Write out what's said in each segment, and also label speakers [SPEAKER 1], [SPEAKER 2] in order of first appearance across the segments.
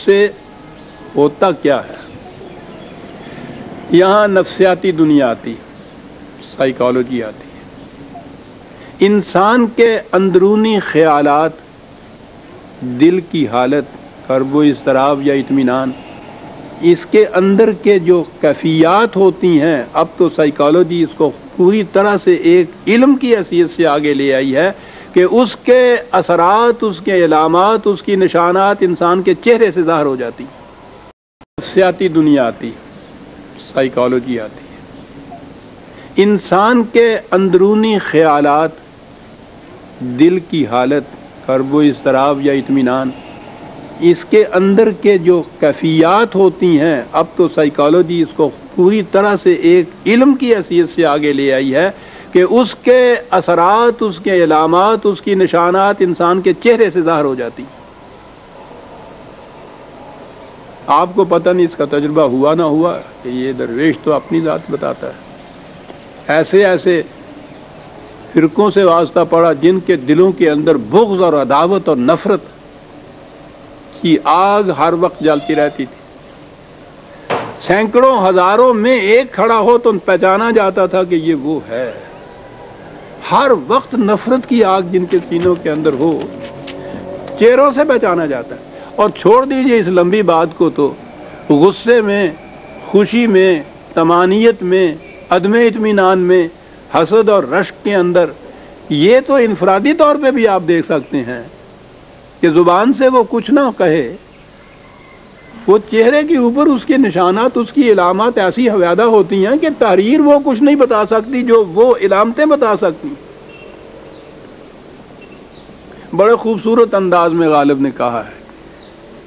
[SPEAKER 1] سے ہوتا کیا ہے؟ یہاں نفسیاتی دنیا آتی، سائیکالوجی آتی ہے، انسان کے اندرونی خیالات، دل کی حالت، کرب و اضطراب یا اطمینان، اس کے اندر کے جو کیفیات ہوتی ہیں، اب تو سائیکالوجی اس کو پوری طرح سے ایک علم کی حیثیت سے آگے لے آئی ہے کہ اس کے اثرات، اس کے علامات، اس کی نشانات انسان کے چہرے سے ظاہر ہو جاتی. نفسیاتی دنیا آتی، سائیکالوجی آتی ہے، انسان کے اندرونی خیالات، دل کی حالت، کرب و اضطراب یا اطمینان، اس کے اندر کے جو کیفیات ہوتی ہیں، اب تو سائیکالوجی اس کو پوری طرح سے ایک علم کی حیثیت سے آگے لے آئی ہے کہ اس کے اثرات، اس کے علامات، اس کی نشانات انسان کے چہرے سے ظاہر ہو جاتی. آپ کو پتہ نہیں اس کا تجربہ ہوا نہ ہوا کہ یہ درویش تو اپنی ذات بتاتا ہے. ایسے ایسے فرقوں سے واسطہ پڑا جن کے دلوں کے اندر بغض اور عداوت اور نفرت کی آگ ہر وقت جلتی رہتی تھی. سینکڑوں ہزاروں میں ایک کھڑا ہو تو پہچانا جاتا تھا کہ یہ وہ ہے. ہر وقت نفرت کی آگ جن کے سینوں کے اندر ہو، چہروں سے پہچانا جاتا ہے. اور چھوڑ دیجئے اس لمبی بات کو، تو غصے میں، خوشی میں، طمانیت میں، عدم اطمینان میں، حسد اور رشک کے اندر، یہ تو انفرادی طور پہ بھی آپ دیکھ سکتے ہیں کہ زبان سے وہ کچھ نہ کہے، وہ چہرے کے اوپر اس کے نشانات، اس کی علامات ایسی حویدہ ہوتی ہیں کہ تحریر وہ کچھ نہیں بتا سکتی جو وہ علامتیں بتا سکتی. بڑے خوبصورت انداز میں غالب نے کہا ہے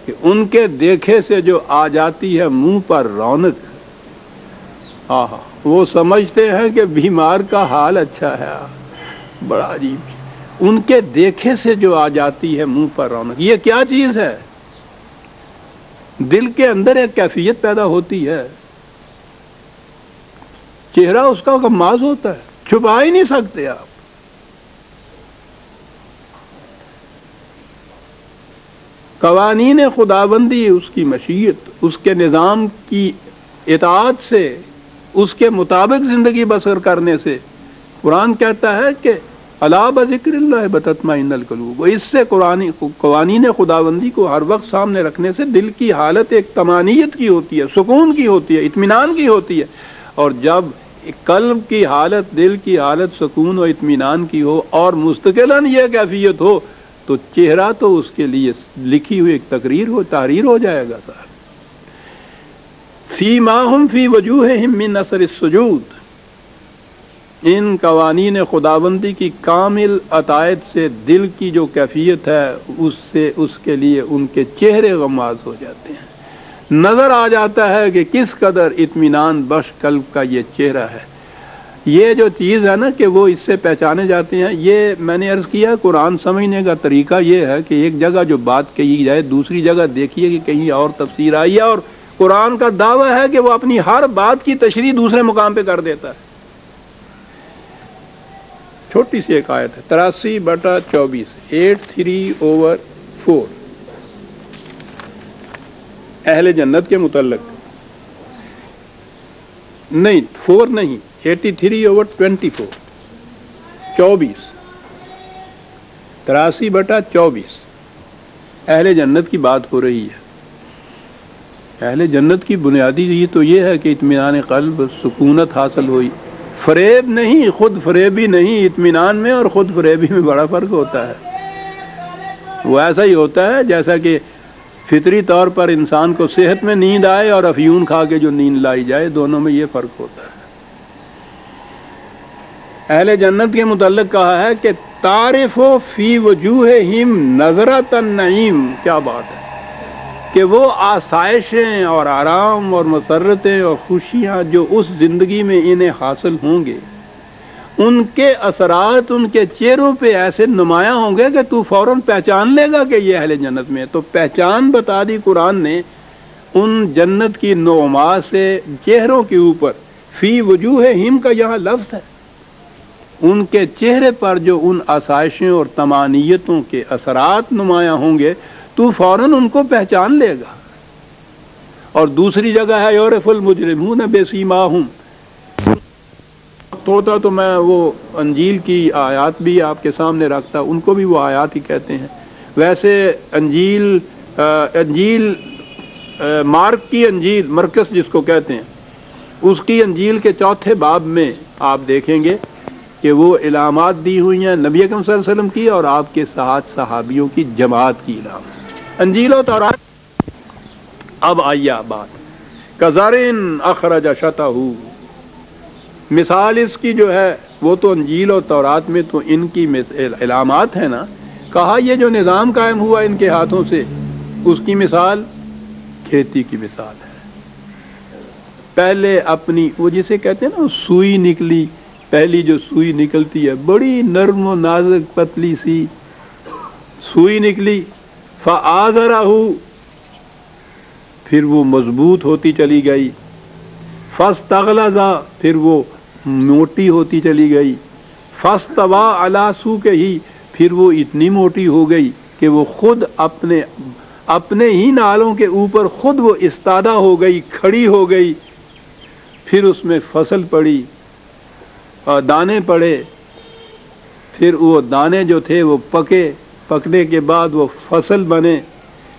[SPEAKER 1] کہ ان کے دیکھے سے جو آ جاتی ہے منہ پر رونق، وہ سمجھتے ہیں کہ بیمار کا حال اچھا ہے. بڑا عجیب، ان کے دیکھے سے جو آ جاتی ہے منہ پر رونق، یہ کیا چیز ہے؟ دل کے اندر ایک کیفیت پیدا ہوتی ہے، چہرہ اس کا غماز ہوتا ہے، چھپا ہی نہیں سکتے آپ. قوانین خداوندی، اس کی مشیت، اس کے نظام کی اطاعت سے، اس کے مطابق زندگی بسر کرنے سے، قرآن کہتا ہے کہ الا بذکر اللہ بتطمئن القلوب. اس سے قوانین خداوندی کو ہر وقت سامنے رکھنے سے دل کی حالت ایک طمانیت کی ہوتی ہے، سکون کی ہوتی ہے، اطمینان کی ہوتی ہے. اور جب قلب کی حالت، دل کی حالت سکون و اطمینان کی ہو اور مستقلاً یہ کیفیت ہو، تو چہرہ تو اس کے لیے لکھی ہوئی ایک تحریر ہو جائے گا. صاحب سیماہم فی وجوہہم من اثر السجود، ان قوانین خداوندی کی کامل اطاعت سے دل کی جو کیفیت ہے، اس سے اس کے لیے ان کے چہرے غماز ہو جاتے ہیں. نظر آ جاتا ہے کہ کس قدر اطمینان بخش قلب کا یہ چہرہ ہے. یہ جو چیز ہے نا کہ وہ اس سے پہچانے جاتے ہیں. یہ میں نے عرض کیا، قرآن سمجھنے کا طریقہ یہ ہے کہ ایک جگہ جو بات کہی جائے، دوسری جگہ دیکھیے کہ کہیں اور تفسیر آئی ہے، اور قرآن کا دعویٰ ہے کہ وہ اپنی ہر بات کی تشریح دوسرے مقام پہ کر دیتا ہے. چھوٹی سی ایک آیت ہے، 83/24، 83/4، اہل جنت کے متعلق. نہیں 4 نہیں، 83/24، 24، 83/24 اہل جنت کی بات ہو رہی ہے. اہل جنت کی بنیادی یہ تو یہ ہے کہ اطمینان قلب، سکونت حاصل ہوئی. فریب نہیں، خود فریبی نہیں. اطمینان میں اور خود فریبی میں بڑا فرق ہوتا ہے. وہ ایسا ہی ہوتا ہے جیسا کہ فطری طور پر انسان کو صحت میں نیند آئے اور افیون کھا کے جو نیند لائی جائے، دونوں میں یہ فرق ہوتا ہے. اہل جنت کے متعلق کہا ہے کہ تعرف فی وجوہہم نظرۃ النعیم. کیا بات ہے کہ وہ آسائشیں اور آرام اور مسرتیں اور خوشیاں جو اس زندگی میں انہیں حاصل ہوں گے، ان کے اثرات ان کے چہروں پہ ایسے نمایاں ہوں گے کہ تو فوراً پہچان لے گا کہ یہ اہل جنت میں ہے. تو پہچان بتا دی قرآن نے ان جنت کی نعمات سے چہروں کے اوپر. فی وجوہہم کا یہاں لفظ ہے، ان کے چہرے پر جو ان آسائشیں اور طمانیتوں کے اثرات نمایاں ہوں گے، تو فوراً ان کو پہچان لے گا. اور دوسری جگہ ہے یعرف المجرمون بسیماہم. ہوتا تو میں وہ انجیل کی آیات بھی آپ کے سامنے رکھتا، ان کو بھی وہ آیات ہی کہتے ہیں. ویسے انجیل مارک کی انجیل، مرکز جس کو کہتے ہیں، اس کی انجیل کے 4 باب میں آپ دیکھیں گے کہ وہ علامات دی ہوئی ہیں نبی اکرم صلی اللہ علیہ وسلم کی اور آپ کے ساتھ صحابیوں کی جماعت کی علامات. انجیل و تورات. اب آئیے بات کزارن اخرج شطہ، مثال اس کی جو ہے وہ تو انجیل اور تورات میں تو ان کی علامات ہیں نا. کہا یہ جو نظام قائم ہوا ان کے ہاتھوں سے، اس کی مثال کھیتی کی مثال ہے. پہلے اپنی وہ جسے کہتے ہیں نا سوئی نکلی، پہلی جو سوئی نکلتی ہے بڑی نرم و نازک پتلی سی سوئی نکلی، فآزرہ، پھر وہ مضبوط ہوتی چلی گئی، فاستغلظ، پھر وہ موٹی ہوتی چلی گئی، فاستوى علی سوقہ، پھر وہ اتنی موٹی ہو گئی کہ وہ خود اپنے ہی نالوں کے اوپر خود وہ استادہ ہو گئی، کھڑی ہو گئی. پھر اس میں فصل پڑی اور دانے پڑے، پھر وہ دانے جو تھے وہ پکنے کے بعد وہ فصل بنے.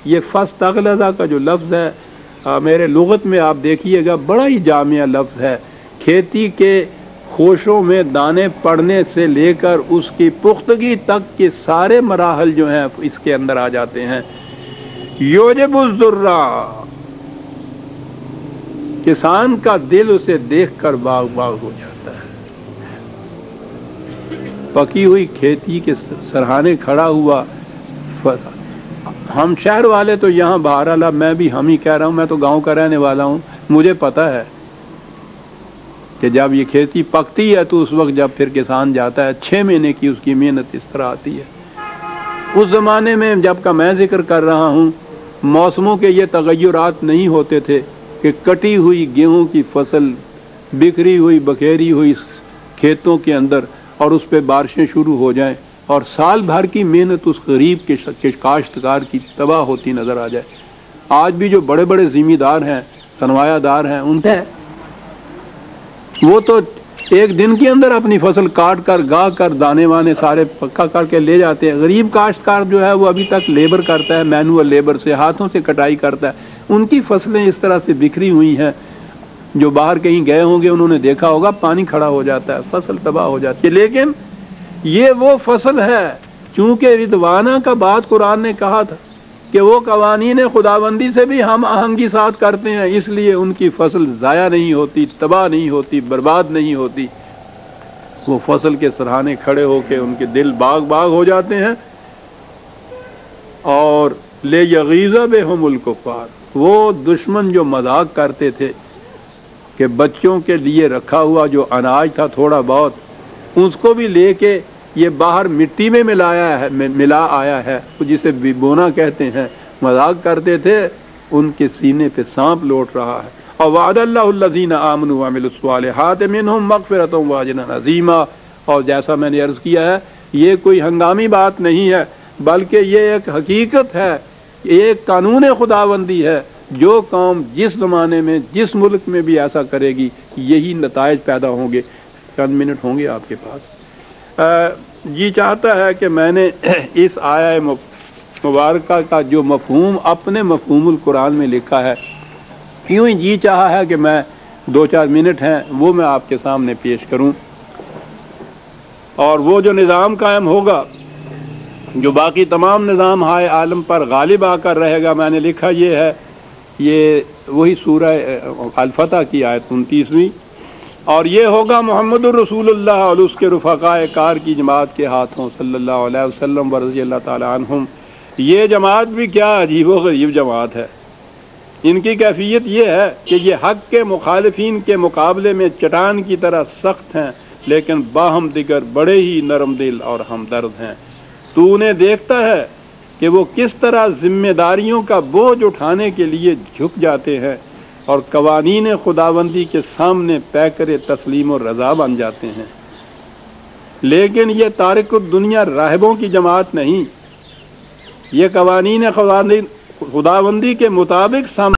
[SPEAKER 1] یہ فاستغلظ کا جو لفظ ہے میرے لغت میں آپ دیکھیے گا بڑا ہی جامع لفظ ہے. کھیتی کے خوشوں میں دانے پڑنے سے لے کر اس کی پختگی تک کے سارے مراحل جو ہیں اس کے اندر آ جاتے ہیں. یوجب الذرہ، کسان کا دل اسے دیکھ کر باغ باغ ہو جاتا ہے. پکی ہوئی کھیتی کے سرہانے کھڑا ہوا. ہم شہر والے تو یہاں بہرحال میں بھی ہم ہی کہہ رہا ہوں، میں تو گاؤں کا رہنے والا ہوں، مجھے پتہ ہے کہ جب یہ کھیتی پکتی ہے تو اس وقت جب پھر کسان جاتا ہے 6 مہینے کی اس کی محنت اس طرح آتی ہے. اس زمانے میں جب کا میں ذکر کر رہا ہوں موسموں کے یہ تغیرات نہیں ہوتے تھے کہ کٹی ہوئی گیہوں کی فصل بکھری ہوئی بکھیری ہوئی کھیتوں کے اندر اور اس پہ بارشیں شروع ہو جائیں اور سال بھر کی محنت اس غریب کے کاشتکار کی تباہ ہوتی نظر آ جائے. آج بھی جو بڑے بڑے ذمہ دار ہیں، سرمایہ دار ہیں، ان سے وہ تو ایک دن کے اندر اپنی فصل کاٹ کر گا کر دانے وانے سارے پکا کر کے لے جاتے ہیں. غریب کاشتکار جو ہے وہ ابھی تک لیبر کرتا ہے، مینول لیبر سے ہاتھوں سے کٹائی کرتا ہے. ان کی فصلیں اس طرح سے بکھری ہوئی ہیں، جو باہر کہیں گئے ہوں گے انہوں نے دیکھا ہوگا پانی کھڑا ہو جاتا ہے، فصل تباہ ہو جاتی ہے. لیکن یہ وہ فصل ہے چونکہ رضوانہ کا بات قرآن نے کہا تھا کہ وہ قوانین خداوندی سے بھی ہم آہنگی ساتھ کرتے ہیں، اس لیے ان کی فصل ضائع نہیں ہوتی، تباہ نہیں ہوتی، برباد نہیں ہوتی. وہ فصل کے سرہانے کھڑے ہو کے ان کے دل باغ باغ ہو جاتے ہیں. اور لیغیظ بہم الکفار، وہ دشمن جو مذاق کرتے تھے کہ بچوں کے لیے رکھا ہوا جو اناج تھا تھوڑا بہت اس کو بھی لے کے یہ باہر مٹی میں ملا آیا ہے جسے بونا کہتے ہیں، مذاق کرتے تھے، ان کے سینے پہ سانپ لوٹ رہا ہے. اور وعد اللہ الذین آمنوا وعملوا الصالحات منہم مغفرۃ واجرا عظیما. اور جیسا میں نے عرض کیا ہے یہ کوئی ہنگامی بات نہیں ہے بلکہ یہ ایک حقیقت ہے، ایک قانون خداوندی ہے. جو قوم جس زمانے میں جس ملک میں بھی ایسا کرے گی یہی نتائج پیدا ہوں گے. چند منٹ ہوں گے آپ کے پاس. جی چاہتا ہے کہ میں نے اس آیہ مبارکہ کا جو مفہوم اپنے مفہوم القرآن میں لکھا ہے یوں ہی جی چاہا ہے کہ میں 2-4 منٹ ہیں وہ میں آپ کے سامنے پیش کروں. اور وہ جو نظام قائم ہوگا جو باقی تمام نظام ہائے عالم پر غالب آ کر رہے گا، میں نے لکھا یہ ہے، یہ وہی سورہ الفتح کی آیت 29ویں، اور یہ ہوگا محمد الرسول اللہ اور اس کے رفقاء کار کی جماعت کے ہاتھوں صلی اللہ علیہ وسلم ورضی اللہ تعالی عنہم. یہ جماعت بھی کیا عجیب و غریب جماعت ہے. ان کی کیفیت یہ ہے کہ یہ حق کے مخالفین کے مقابلے میں چٹان کی طرح سخت ہیں لیکن باہم دیگر بڑے ہی نرم دل اور ہمدرد ہیں. تو انہیں دیکھتا ہے کہ وہ کس طرح ذمہ داریوں کا بوجھ اٹھانے کے لیے جھک جاتے ہیں اور قوانین خداوندی کے سامنے پیکر تسلیم و رضا بن جاتے ہیں. لیکن یہ تارک الدنیا راہبوں کی جماعت نہیں، یہ قوانین خداوندی کے مطابق